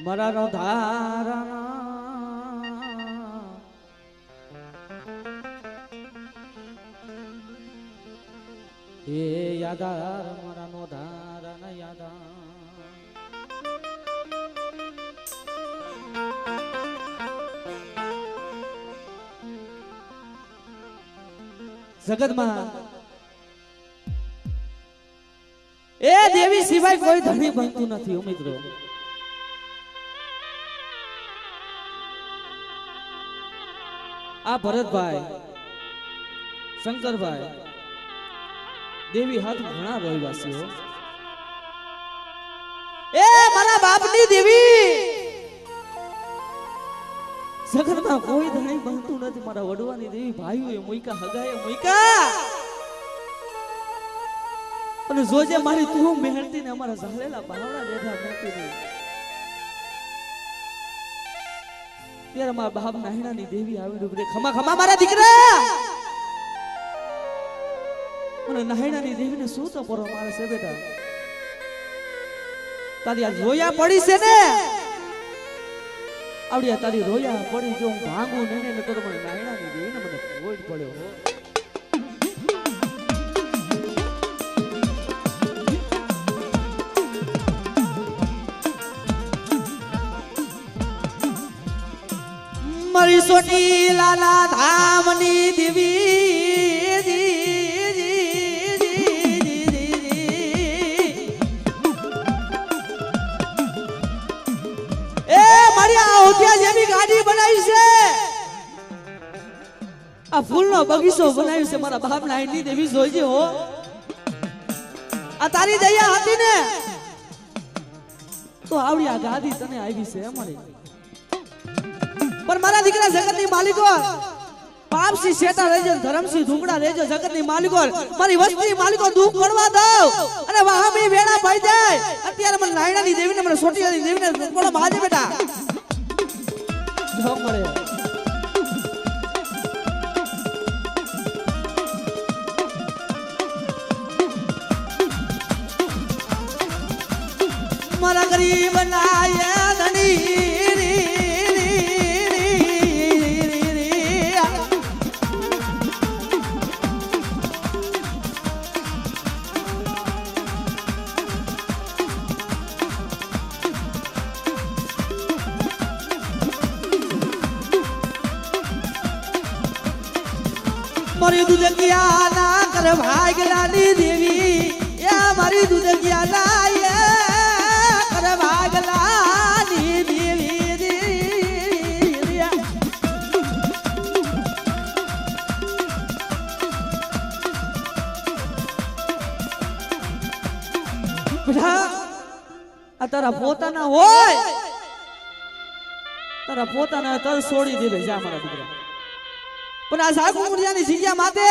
મરાનો ધારણ એ યાદાર મરાનો ધારણ યાદાર જગતમાં એ દેવી સિવાય કોઈ ધણી બનતું નથી મિત્રો. આ ભરતભાઈ શંકરભાઈ દેવી હાથ ઘણા રહેવાસીઓ એ મારા બાપની દેવી જગતમાં કોઈ ધણી બનતું નથી. મારા વડવાની દેવી ભાઈઓએ મુઈકા હગાએ મુઈકા અને જોજે મારી તું મહેરતી ને અમારા ઝાલેલા બાવડા બેઠા મહેરતી ને ત્યારે મારા બાપ નાહિણાની દેવી આવી રૂપરે ખમા ખમા મારા દીકરા અને નાહિણાની દેવીને શું તો પરો મારે છે બેટા તારી આ રોયા પડી છે ને આવડિયા તારી રોયા પડી જો હું ભાંગું ને તો મને નાહિણાની દેવીને મને રોજ પડ્યો હો. મારી સોટી લાલા ધામની દેવી એ મારી આઉટિયા જેવી ગાડી બનાવી છે આ ફૂલનો બગીચો બનાવ્યો છે મારા બાપ નાઈની દેવી જોઈજે હો. આ તારી દયા હતી ને તો આવડી આ ગાડી તને આવી છે અમારી. પણ મારા દીકરા જગતની માલિકો પાપસી શેટા રહેજો ધરમસી ઢુકડા રહેજો જગતની માલિકો મારી વસ્તી માલિકો દુઃખ પડવા દો અને વાહમી વેડા પડી જાય. અત્યારે મને નાયણાની દેવીને મને સોટીયાની દેવીને કોણ બાજે બેટા જો મળે મારા ગરીબ નાયા ધણી મારી દુધકિયા ના કર ભાગલાની દેવી એ મારી દુધકિયા ના એ કર ભાગલાની દેવી બેટા આ તારા પોતાના હોય તારા પોતાના તર છોડી દેવે જા મારા દીકરા. પણ આ સાગુ મુરિયાની જગ્યા માતે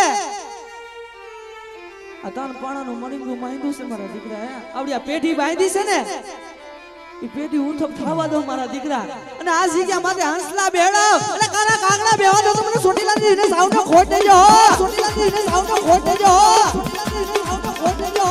આ તાન પાણાનું મણીંગું માંડ્યું છે મારા દીકરા. આવડિયા પેઢી બાંધી છે ને એ પેઢી ઉઠપ થવા દો મારા દીકરા. અને આ જગ્યા માતે હંસલા બેડો એટલે કાના કાગડા બેવા દો તો મને સોટીલાની ને સાવનો ખોટ દેજો સોટીલાની ને સાવનો ખોટ દેજો સોટીલાની ને સાવનો ખોટ દેજો.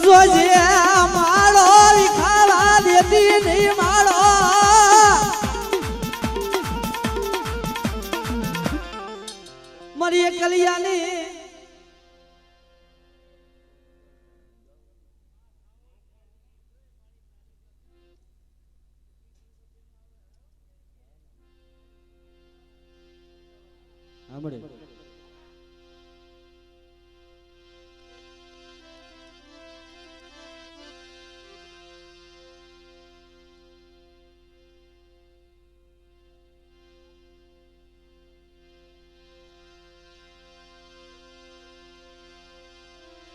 જોજે માળો ખાવા દેતી નહીં માળો મારી કલિયાની સાંભળે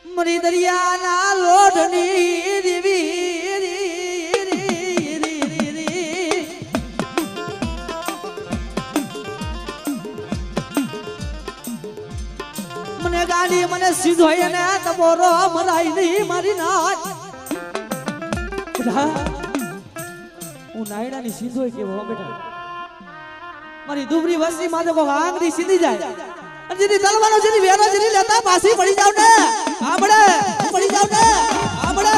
મરી દરિયાના લોઢની દેવી મને ગાડી મને સીધો એને તબોરો મરાઈ નહીં મારી નાચ હું નાયડાની સીધો કેવો બેટા મારી દુબરી વસ્તી માથે કો આંગળી સીધી જાય અને જેની તલવાનો જેની વેરો જેની લેતા પાછી પડી જાવ ને આમડે પડી જાવ ને આમડે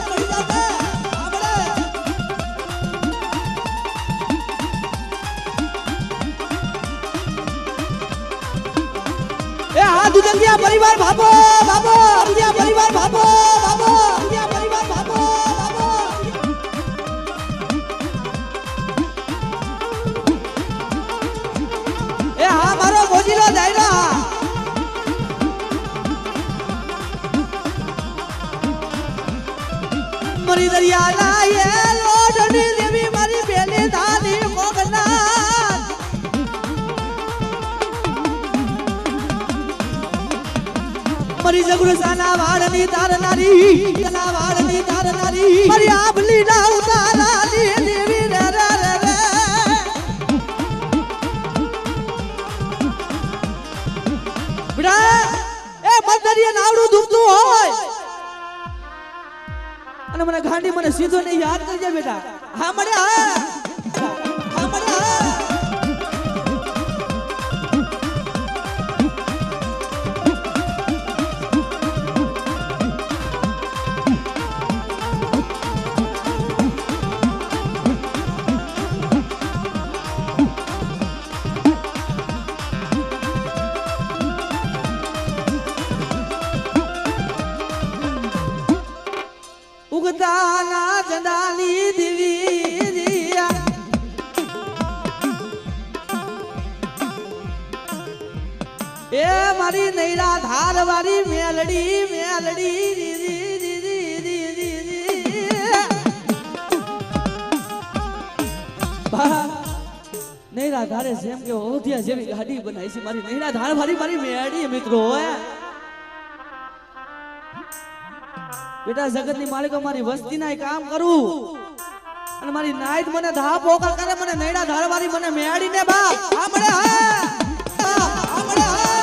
પડી જાવ ને આમડે એ આ દુદંગિયા પરિવાર ભાબો ભાબો દુદંગિયા પરિવાર ભાબો ભાબો દુદંગિયા પરિવાર ભાબો ભાબો એ હા મારો મોજીલો દાયરા મરી દરિયાના એ લોડની દેવી મારી બેલી ધાની કોગના મરી જગુરસાના વાળની તારનારી કલા વાળની તારનારી મરી આબલી ના ઉતારાની દેવી રે રે રે બડા એ બંદરીએ નાવડું દુખતું હોય અને મને ગાંડી મને સીધો ને યાદ કરજે બેટા હા મને હા મને હા ઉગતાના જંડાની દીવી એ મારી નૈરા ધાર વાળી મેલડી મેલડી નૈરા ધારે જેમ કે ઓધિયા જેવી ગાડી બનાવી છે મારી નૈરા ધાર વાળી મારી મેલડી મિત્રો બેટા જગતની માલિકો મારી વસ્તીના કામ કરું અને મારી નાઈટ મને ધા પોકર કરે મને નૈડા ધારવારી મને મેળીને બાપ આમડે હા આમડે હા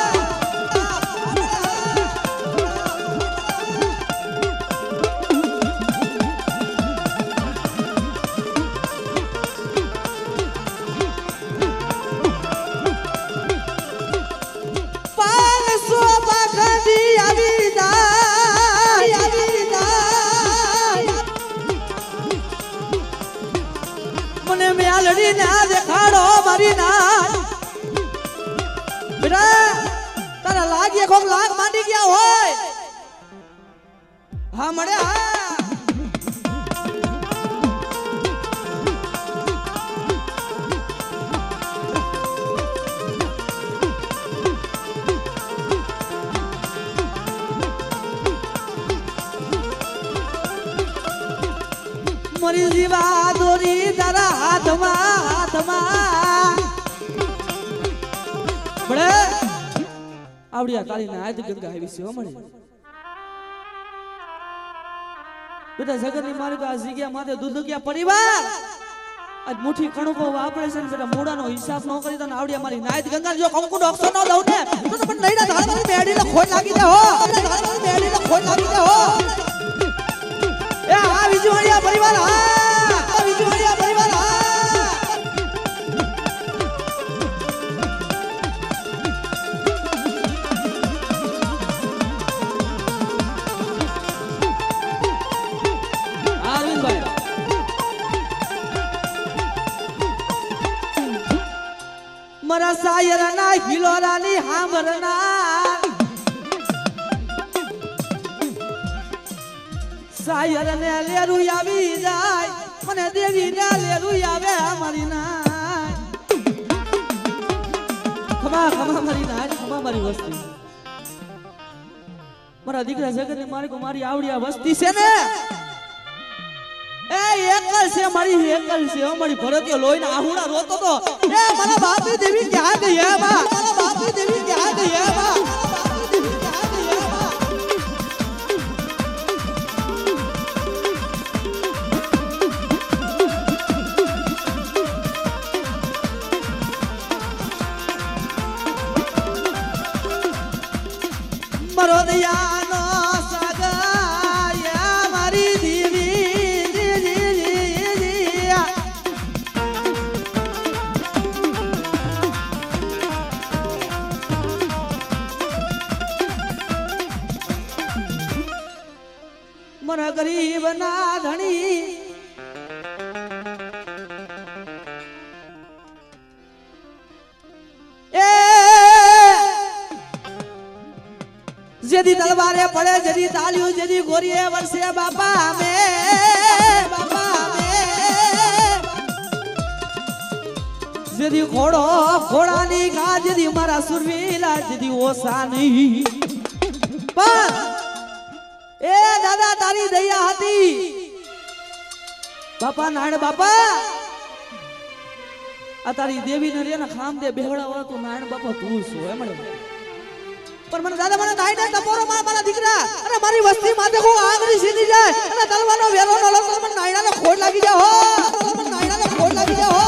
મેલડી ના દેખાડો મારી નાચ બેટા તારા લાગીએ કોક લાગ માંડી ગયા હોય હા મળે હા મરી જીવા દોરી તારા હાથમાં બળે આવડિયા તાળી ના આજ ગંગા આવી છે મળી બેટા જગતની માલિક આ જગ્યા માથે દુદુકિયા પરિવાર આજ મુઠ્ઠી કણકો ઓપરેશન બેટા મોડાનો હિસાબ ન કરી તો આવડિયા મારી નાઈત ગંગા જો કંકુનો અક્ષર ન દઉં ને તો પણ નઈડા ધારવાની મેડીને ખોટ લાગી દે હો મેડીને ખોટ લાગી દે હો એ આ વિજવાડિયા પરિવાર હા આ વિજવાડિયા પરિવાર હા આરવિંદભાઈ મરા સાયરના ગિલોરાની હાંભરના સાયર ને લેરું આવી જાય મને દેવી ને લેરું આવે મારી નાય ખમા ખમા મારી નાય ખમા મારી વસ્તી મારા દીકરા જગતની મારી મારી આવડિયા વસ્તી છે ને એ એકલ છે મારી એકલ છે મારી ભરતીય લોહીના આહુડા રોતો તો એ મારા બાપની દેવી ક્યાં ગઈ હે બા મારા બાપની દેવી ક્યાં ગઈ હે બા મારો દયાનો સાગર મારી દેવી મન ગરીબ ના ધણી જેદી તલવારે પડે જેદી તાલિયું જેદી ગોરીએ વર્ષે બાપા મે જેદી ખોડો ખોડાની ગા જેદી મારા સુરવીલા જેદી ઓસા નહીં પણ એ દાદા તારી દયા હતી બાપા નાણ બાપા આ તારી દેવી ને રે ને ખામ દે બેહડા વાળા તું નાણ બાપા તું શું એમ પણ મને દાદા મને નાઈ ને તપોરો મારા દીકરા અને મારી વસ્તી માથે કો આગળી સીધી જાય અને તલવાનો વેરો ન લો મને નાઈના ને ખોડ લાગી જાય હો મને નાઈના ને ખોડ લાગી જાય હો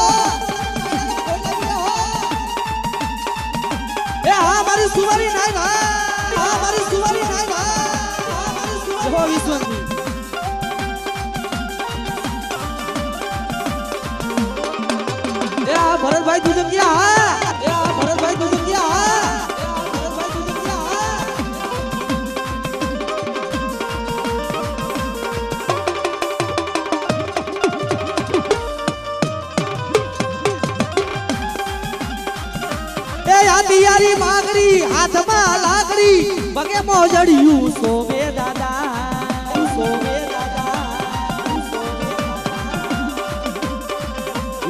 એ હા મારી સુવારી નાઈ હા મારી સુવારી નાઈ હા મારી સુવારી હો વિશ્વંતી એ આ ભરતભાઈ તું તો ક્યાં એ આ ભરતભાઈ તું તો ક્યાં દિયારી માગરી હાથમાં લાકડી પગે મોજડિયું સોમે દાદા સોમે દાદા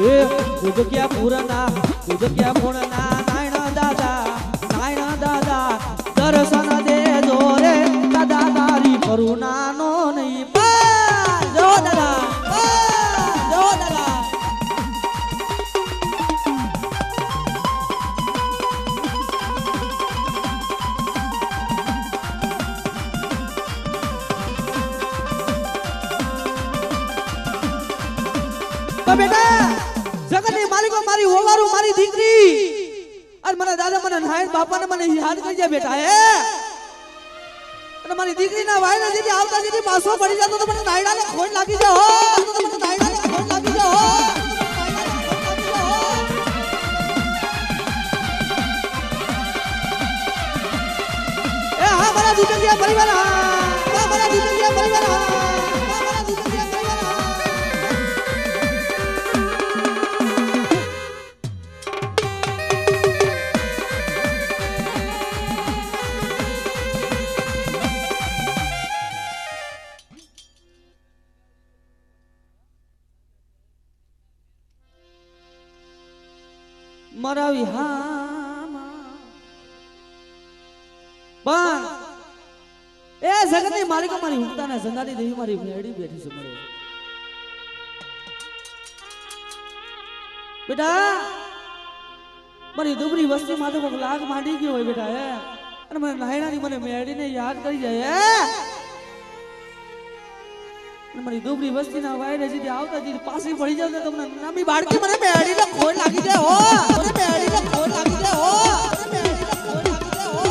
એ દૂધ ક્યાં પૂરના નાયણા દાદા દર્શન દેજો રે દાદા તારી કરુણાનો નહીં પાર જો દાદા બેટા જગતની માલિકો મારી ઓવારું મારી દીકરી અને મને દાદા મને નાયણ બાપાને મને યાદ કરજે બેટા હે અને મારી દીકરીના વાયના જેથી આવતા જેથી પાછો પડી જતો તો મને નાયડાને ખોટ લાગી જાય હો તો મને નાયડાને ખોટ લાગી જાય હો એ હા મારા દીકરીયા પરિવાર હા મારા દીકરીયા પરિવાર હા મારા વિહામાં પણ એ જગતની માલિકો મારી ઉગતાના સંગાતી દેવી મારી મેળી બેઠી છે મળે બેટા મારી દુબરી વસ્તી માથે કોક લાગ માંડી ગયો હોય બેટા હે અને મને નાયણાની મને મેળીને યાદ કરી જાય હે મારી દુબરી વસ્તીના વાયરે જીથી આવતા જીથી પાછી પડી જાય તો મને નામી બાળકી મને મેળીને ખોટ લાગી જાય હો મને મેળીને ખોટ લાગી જાય હો મને મેળીને ખોટ લાગી જાય હો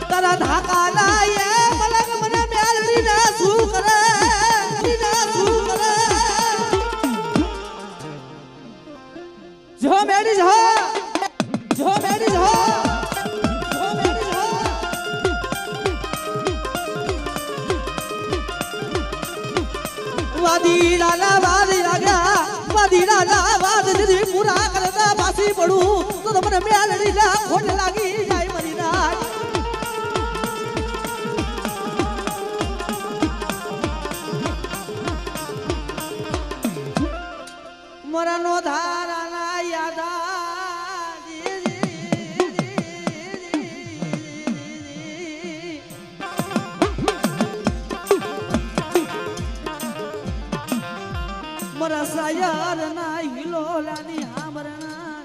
તારા ધાકા લાયે જો મેડીજ હો વાદી લાલા વાદ જદી પૂરા કરતા પાછી પડું તો મને મેલડી લા ખોટ લાગી જાય મરી ના મરનો ધારાના યાદા મરા સાયર ના હિલોલાની હામરના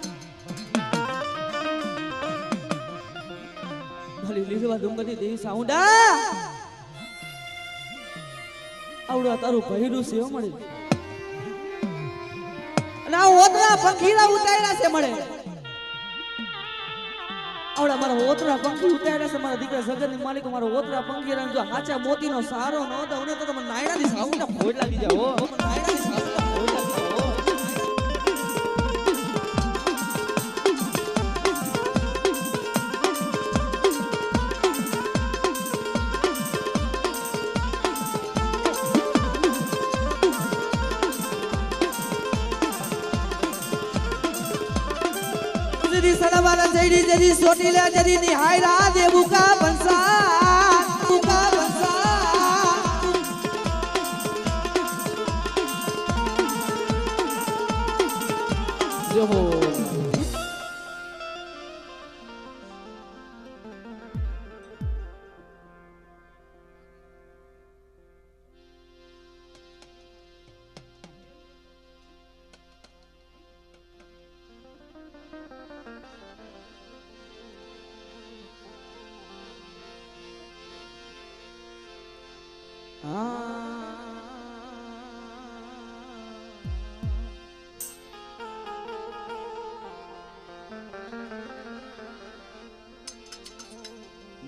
લીલવા ડુંગરની દેવી સાઉન્ડા આવડા તારું ભૈરું છે મળે અને આ ઓતરા પંખીરા ઉતાર્યા છે મળે આવડા મારા ઓતરા પંખી ઉતાર્યા છે મારા દીકરા જગતની માલિક મારો ઓતરા પંખીરા જો હાચા મોતીનો સારો ન હતો ને તો મને નાયણાની સાઉન્ડા ફોડ લાગી જાય હો નાયણાની સાઉન્ડા ફોડ લાગી જાય હો जरी सड़वाला जरी जरी सोटीला जरी निहायरा दे बुका बनसा जो हो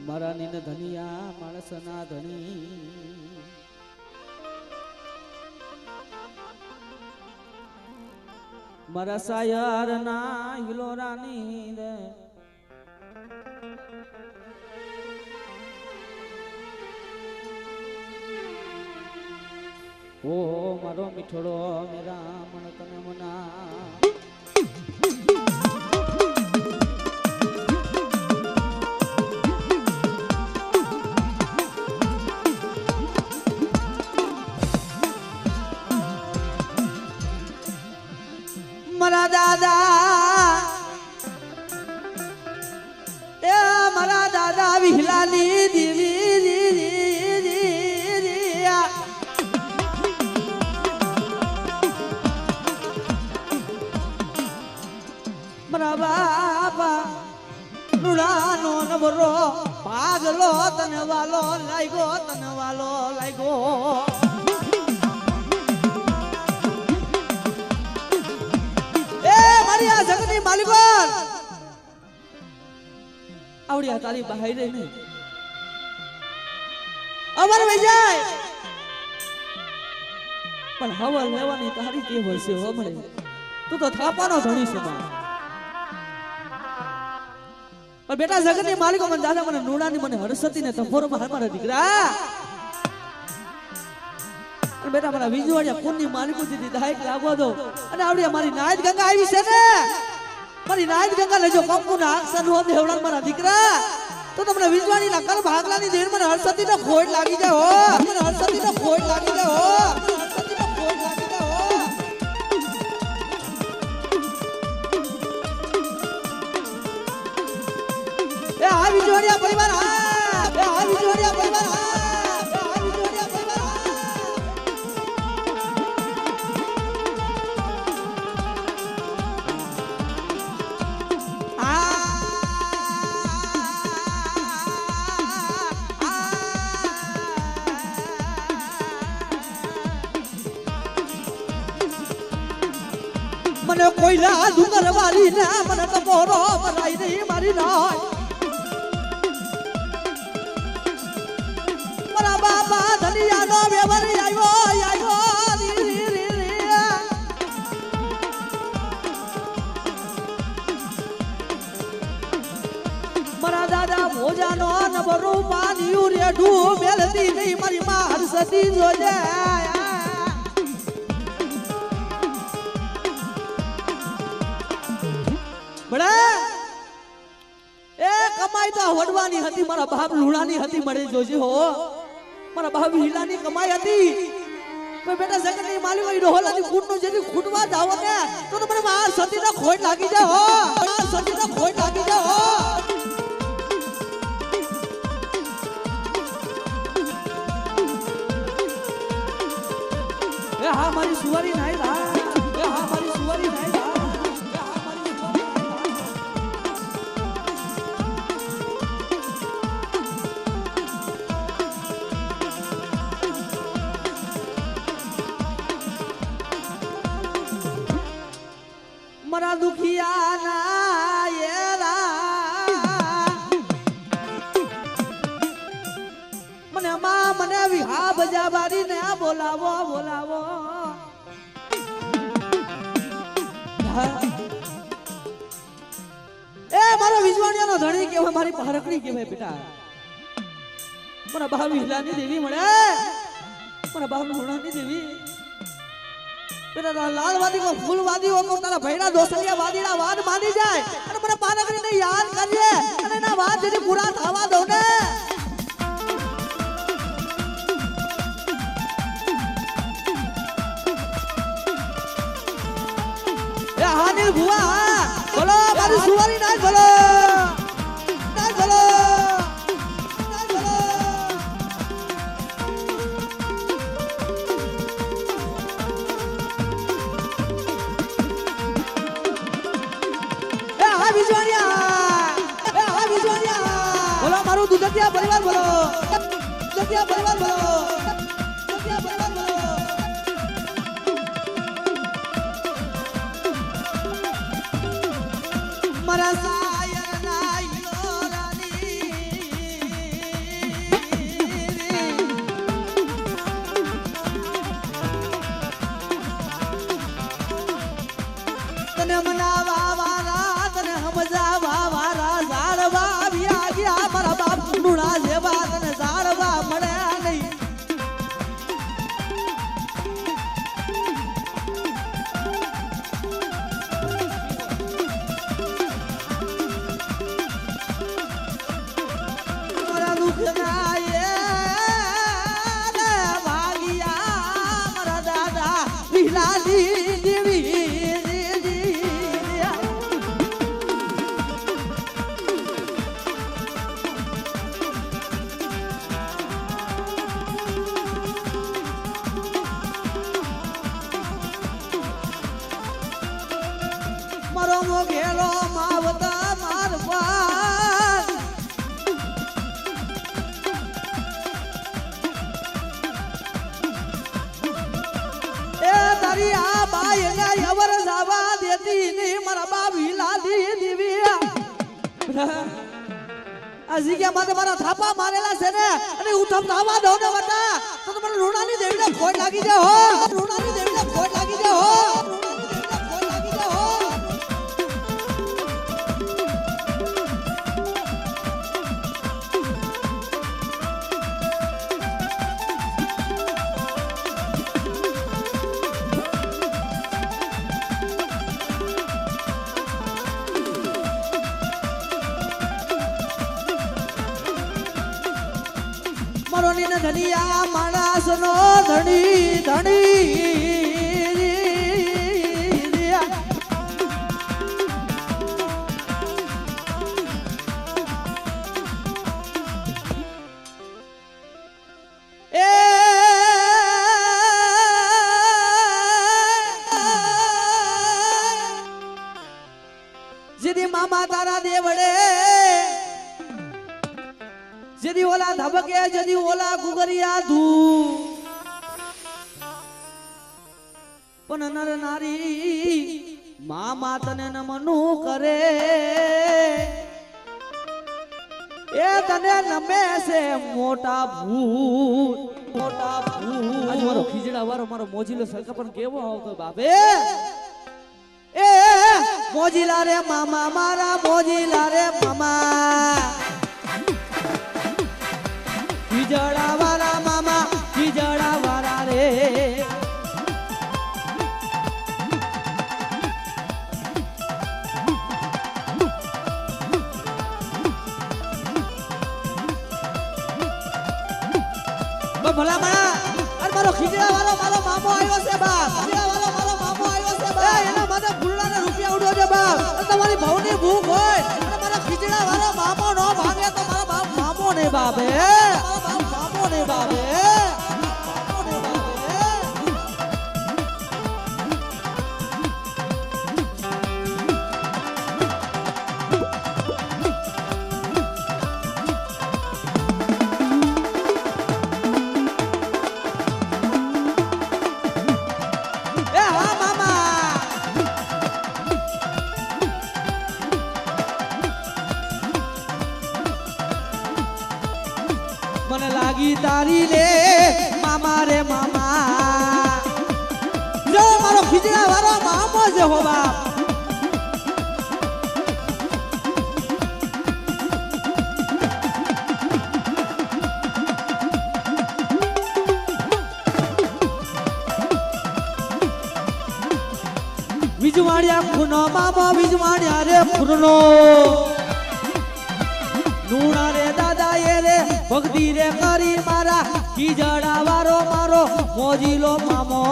મારા નીન ધનિયા માણસના ધણી મારા સાયર ના હિલોરાની દે ઓ મારો મીઠડો મેરા મન તને મના મારા દાદા એ મારા દાદા વિહલાની દીવી મારા બાપા રૂડાનો નવરો ભાગલો તને વાલો લાગ્યો જગતની માલિકો આવડિયા તારી બહાઈ રહી ને અમર વઈ જાય પણ હવા લેવાની તારી ટેવ હશે હો મળે તું તો થાપાનો ધણી છે પણ બેટા જગતની માલિકો મને દાદા મને નુડાની મને હરસતી ને તફોરો માં મારા દીકરા બેટા મારા વિજવાડિયા કોની માલિકો દીધી દાયક લાગવા દો અને આવડી મારી નાયત ગંગા આવી છે ને મારી નાયત ગંગા લેજો કંકુ ના અક્ષર હો દેવડા મારા દીકરા તો તમને વિજવાડી ના કર ભાગલાની દેર મને હરસતી નો ખોટ લાગી જાય હો મને હરસતી નો ખોટ લાગી જાય હો હરસતી નો ખોટ લાગી જાય હો એ આ વિજવાડિયા પરિવાર એ આ વિજવાડિયા પરિવાર મને કોઈલા ડુંગર વાળી ને મને તો મોરો બનાઈ દે મારી નાય મારા બાપા ધનિયા નો વેવરી આવ્યો મારા દાદા મોજાનો નબરું પાનિયું રેઢું મેલતી નહીં મારી માં હરસતી જોજે એ કમાઈ તો વડવાની હતી મારા બાપ લુણાની હતી મળે જોજે હો મારા બાપ હીલાની કમાઈ હતી પણ બેટા જગતની માલિક ઈ રોહલાની કુટનું જેની ખૂટવા જાવ ને તો મને માર સતીનો ખોટ લાગી જાય હો માર સતીનો ખોટ લાગી જાય હો એ હા મારી સુવારી નાઈ હા એ હા મારી સુવારી નાઈ બજા બારી ને બોલાવો બોલાવો એ મારો વિજવાણિયાનો ધણી કેવાય મારી પારકડી કેવાય બેટા મને બાપ વિલાની દેવી મળે મને બાપ હોણાની દેવી બેટા લાલવાદી કો ફૂલવાદી કો તારા ભૈરા દોસલિયા વાદીડા વાદ માની જાય અને મને પારકડીને યાદ કરજે અને ના વાત જેથી પૂરા થવા દો ને એ હાનિલ ભુવા બોલો મારી સુવારી ના બોલો ના બોલો ના બોલો એ હા વિજવાણિયા બોલો મારું દુધતિયા પરિવાર બોલો દુધતિયા પરિવાર બોલો દુધતિયા પરિવાર બોલો મારા સાયર ના યોરાની તને મનાવા વાળા તને સમજાવા વાળા ઝાડવા વ્યા ગયા મારા બાપ નુડા જેવા તને ઝાડવા મળ્યા નહીં મારો મોઘેલો માવતા મારવા એ તારી આ બાઈ ને અવર જવા દેતી ની મારા બાવી લાદી દીવી આ જગ્યા માટે મારા થાપા મારેલા છે ને અને ઉઠમ થાવા દો ને બટા તો તમારે રૂણાની દેવીને ખોટ લાગી જાય હો રૂણાની દેવીને ખોટ લાગી જાય હો મરોની ને ધનિયા માણસ નો ધણી ધણી એ જેદી મામા તારા દેવડે જેદી ઓલા ધબકે જેદી ઓલા ગુગરિયા ધૂ પણ નર નારી મામા તને નમનું કરે એ તને નમે છે મોટા ભૂત આજ મારો ખીજડા વાળો મારો મોજીલો સરકા પણ કેવો આવતો બાપે એ મોજીલા રે મામા મારા મોજીલા રે મામા ખીજડા વાળા મામા ખીજડા વાળા રે ભલા મારા અરે મારો ખીજડા વાળો મારો મામો આવ્યો છે બાપ ખીજડા વાળો મારો મામો આવ્યો છે બાપ એના માટે ફૂલડાના રૂપિયા ઉડ્યો છે બાપ તમારી ભવની ભૂખ હોય અને મારા ખીજડા વાળો મામો નો ભાગે તો મારા બાપ મામો ને બાપ હે મારા બાપ મામો ને બાપ હે મને લાગી તારી લે મામા રે મામા જો મારો ખીજડા વાળો મામો છે હો બાપ વિજવાડિયા ખૂનો મામો વિજવાડિયા રે ખૂનો નુણા રે દાદા એ રે ભક્તિ રે કરી મારા ખીજડા વાળો મારો મોજીલો મામો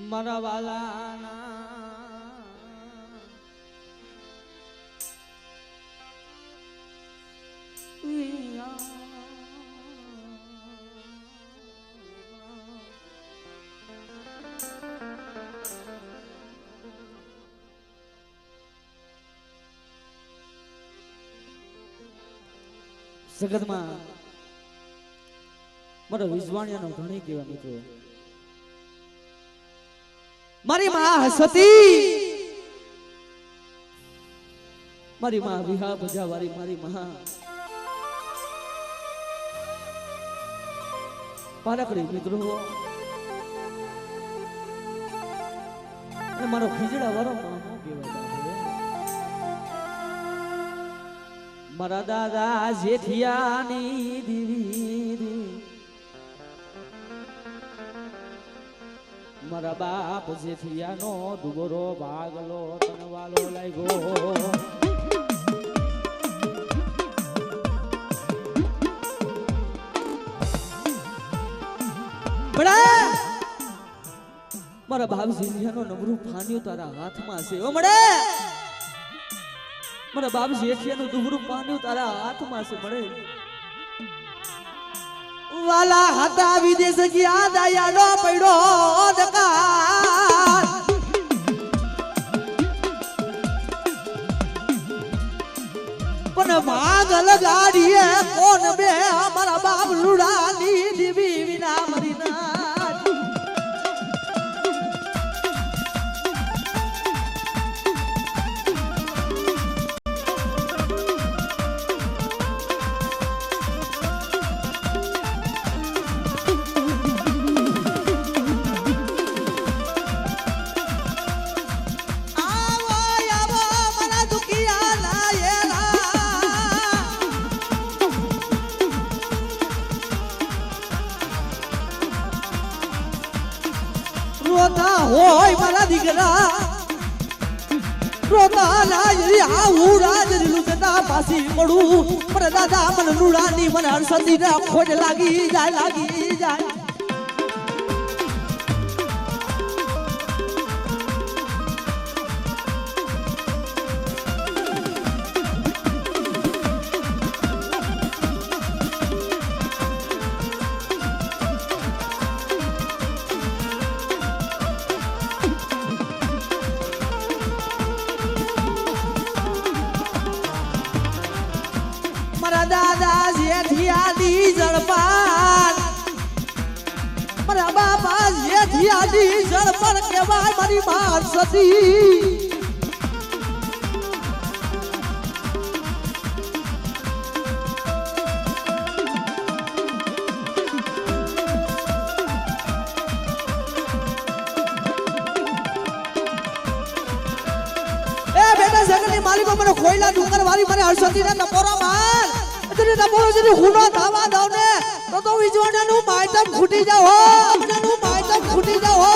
મારા વાલાના જગતમાં મારા વિજવાણિયાનો ધણી કેવા મિત્રો મારી માં હસતી મારી માં વિહા ભજાવારી મારી માં પારકડી મિત્રો અને મારો ખીજડા વાળો મામો કહેવાય મારા દાદા જેઠિયાની દીવી મારા બાપ જેઠિયાનો દુબરો ભાગલો તનવાલો લાગ્યો મારા બાપ જેઠિયાનો નબરું પાન્યું તારા હાથમાં છે ઓ મળે મારા બાપ જેઠિયાનું દુબરું પાન્યું તારા હાથમાં છે મળે વાલા હતા વિદેશ ગયા દયાનો પડ્યો દકાર પણ ભાગલ ગાડીએ કોણ બે અમારા બાપ લુડાની દીવી વિના મરીના રોતા હોય મારા દીકરા રોતા લાજરી આવું રાજરી જતા પાછી પડું પણ દાદા મને લુડાની મને હરસતી ના ખોટ લાગી જાય દાદા જેઠિયાની જળપાન મારા બાપા જેઠિયાની જળપાન કહેવાય મારી માં સતી એ બેટા જગતની માલિકો મને ખોઈલા ડુંગર વાળી મને હરસતી ને નપોરો માર તને નપોરો જને હુનો થાવા દાવ ને તો વિજવાણાનું માયતમ ફૂટી જાવ હો માયતમ ફૂટી જાવ હો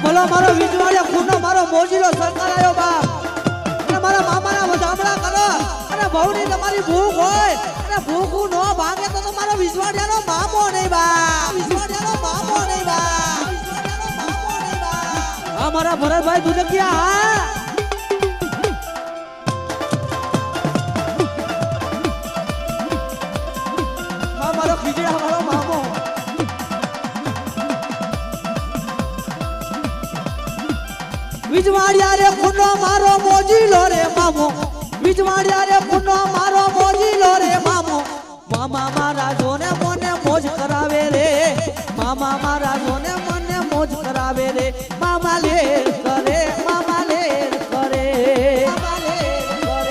ભલો મારો વિજવાડિયા ખૂનો મારો મોજીલો સરકાર આવ્યો બાપ અને મારા મામાના વધામણા કરો અને બહુની તમારી ભૂખ હોય અને ભૂખું ન ભાગે તો તમારો વિજવાડિયાનો મામો નહીં બા વિજવાડિયાનો મામો નહીં બા આ મારા ભરતભાઈ દુધકિયા હા મારો ખીજડા વાળો મામો વિજવાડિયા રે ખૂનો મારો મોજીલો રે મામો વિજવાડિયા રે ખૂનો મારો મોજીલો રે મામો મામા મારા જોને મને મોજ કરાવે રે મામા મારા જોને મને મોજ કરાવે રે મામા લે કરે મામા લે કરે મામા લે કરે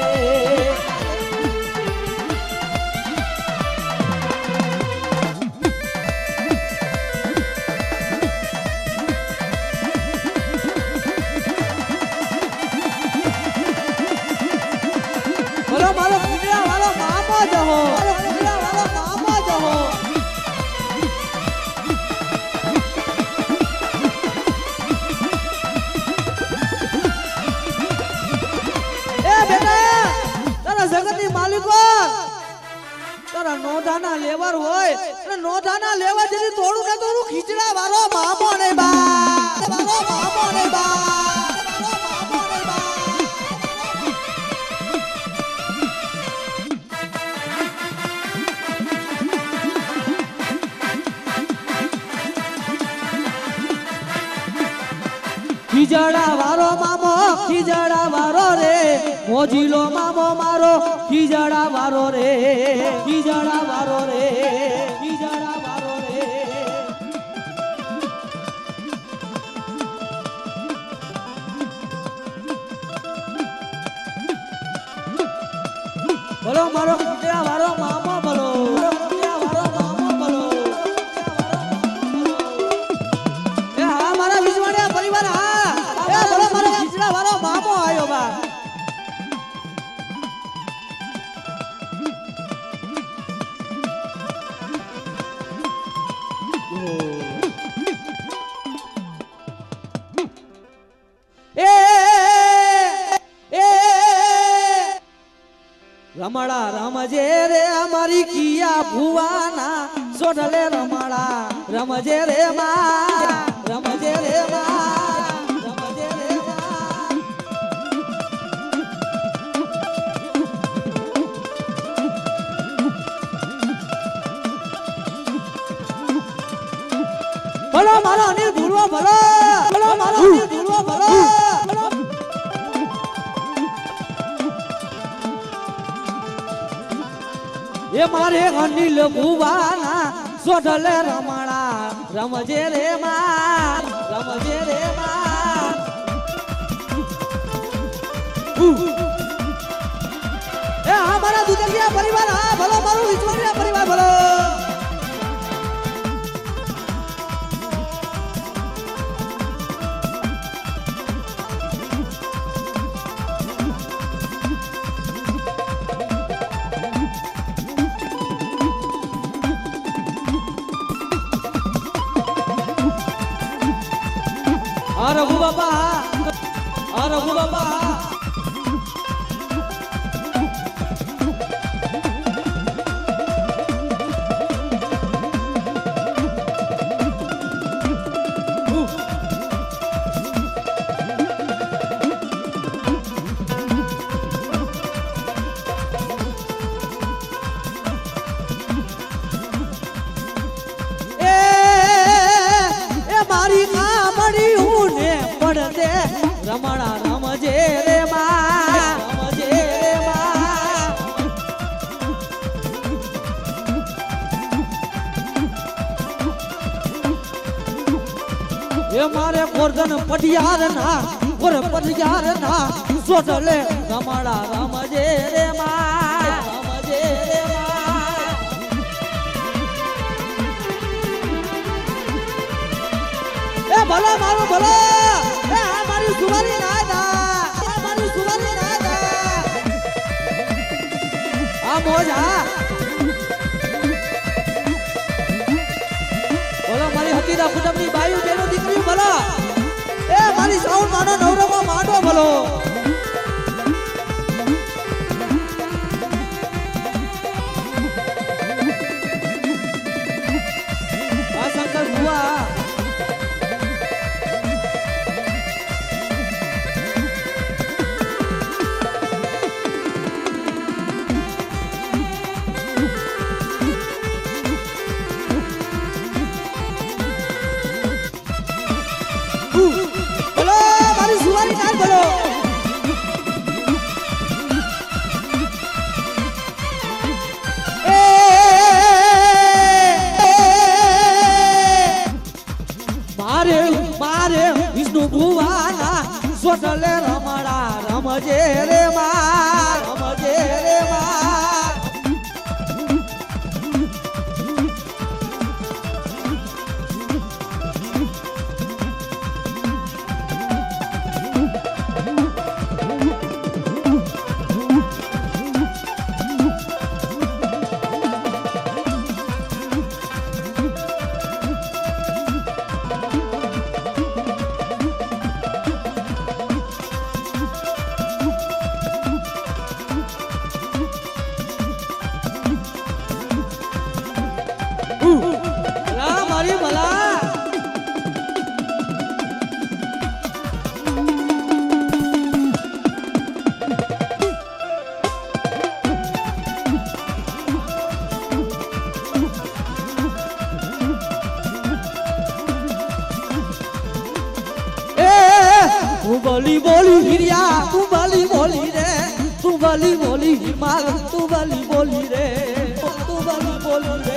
બોલો મારો કુંડિયા વાળો મામો જ હો મારો કુંડિયા વાળો મામો જ હો એ બેટા તારા જગતની માલિકો તારા નોધાના લેવર હોય અને નોધાના લેવર જેથી તોડું ને તોડું ખીચડા વાળો મામો ને બા મારો મામો ને બા ખીજડા વારો મામો ખીજડા વારો રે મોજીલો મામો મારો ખીજડા વારો રે ખીજડા વારો રે ખીજડા વારો રે બોલો મારો ખીજડા વારો મામો બોલો ખીજડા વારો મામો બોલો એ હા મારા વિજવાડિયા પરિવાર હા એ બોલો મારો ખીજડા વાળો મામો આવ્યો બા એ એ રમડા રમજે રે અમારી કિયા ભુવાના સોઢલે રમડા રમજે રે માં રમજે રે માં રમજે રે માં ભલો મારો અનિલ ધુરવો ભલો ભલો મારો અનિલ ધુરવો ભલો એ મારે અનિલ ભુવાના સોઢલે રમણા રમજે રે માં રમજે રે માં એ હા મારા દુધકિયા પરિવાર હા ભલો મારું વિજવાડિયા પરિવાર ભલો રઘુ બાપા રઘુ બાપા રમણા રમજે રે માં રમજે રે માં એ મારે ગોરધન પટિયાર ના ગોર પટિયાર ના સોટલે રમણા રમજે રે માં રમજે રે માં એ ભલો મારું ભલો એ આ મારી સુવારી ના દા આ મારી સુવારી ના દા આ મોજ હા બોલો મારી હતીરા કુટુંબની બાયુ બેનો દીકરી બોલો મારી સાઉન્ડ માનો નવરામાં માંડો ભલો આ શંકર બુઆ બોલો મારી સુવારી નાર બોલો મારે મારે વિષ્ણુ ભુવાના સોટલે રમડા રમજે રે માં રમજે રે માં ભલા મારી ભલા તું બોલી હિરિયા તું બોલી રે તું બોલી હિમાલ તું બોલી રે તું બોલી રે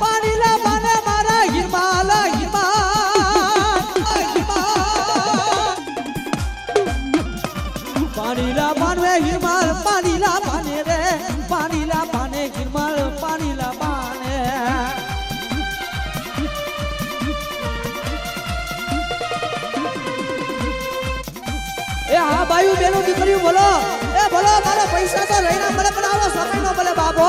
પાણીલા બાને મારા હિમાલ પાણીલા બાને હિમાલ પાણીલા બાને રે પાણીલા બાને હિમાલ પાણીલા બાને એ હા બાયુ બેનો દીકરીઓ બોલો એ બોલો મારો પૈસા તો લઈને મને પણ આવો સમય નો બોલે બાબો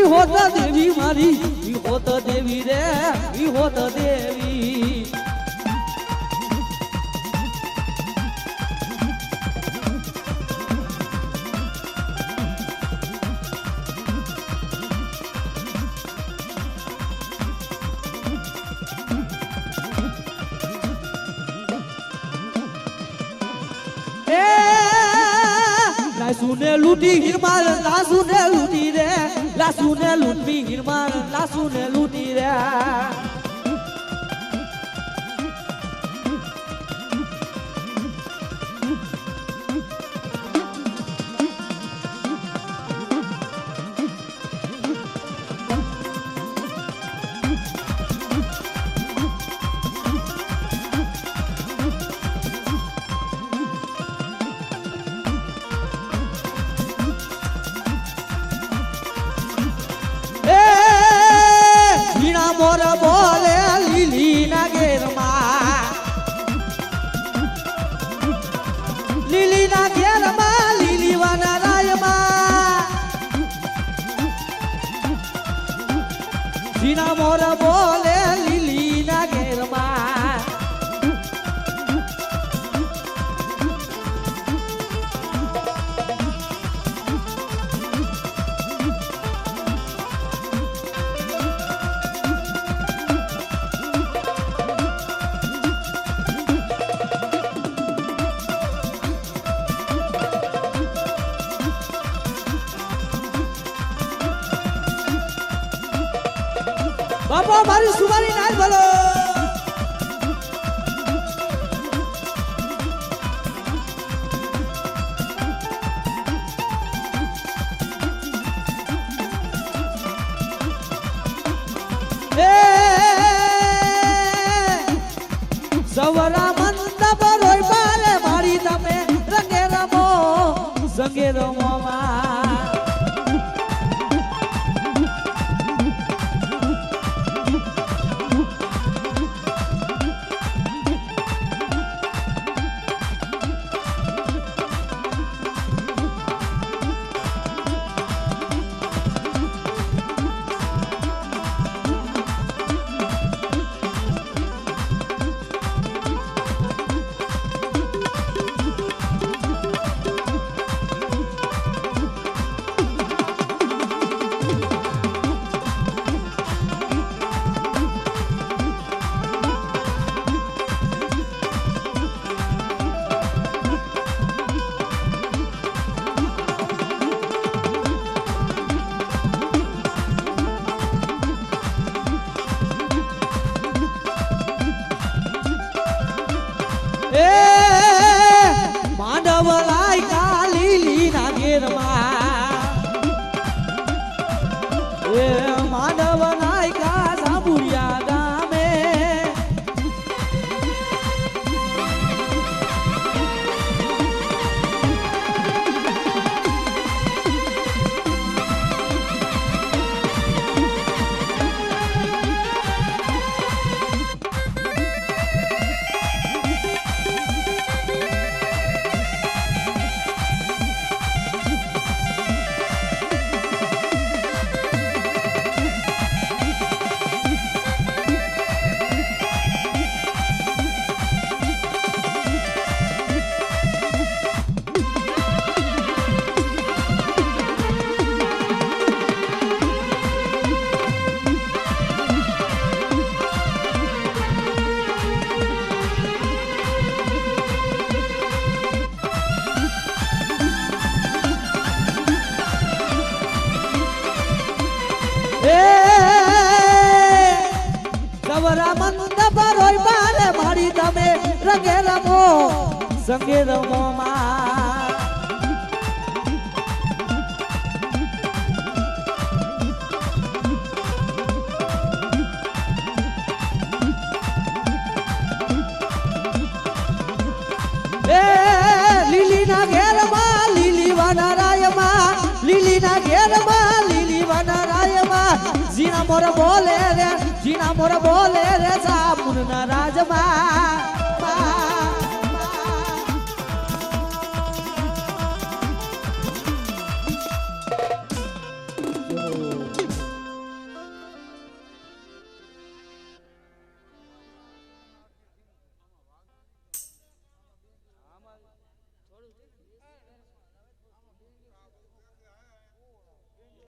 હોત દેવી મારી હોત દેવી રે હોત દેવી લાસુને લૂટી હિરમાલ લાસુને લૂટી રે લાસુને લૂટવી હિરમાલ લાસુને લૂટી રે મોર બોલ બાપા મારી સુવારી નાલ ભલો સવરા મંદ બરોય બારે મારી તમે રંગે રમો સંગે રમો માંડવ લાયકા લીલી ના ઘેરમાં માંડવ લાયકા સાબુરિયા ગામે સવરા મંદ બરોય બારે મારી તમે રંગે રમો સંગે રમો લીલી ના ઘેરમાં લીલી વનરાયમાં લીલી ના ઘેરમાં લીલી વનરાયમાં જીના મોર બોલે રે જીના મોર બોલે રે સામુન ના રાજમાં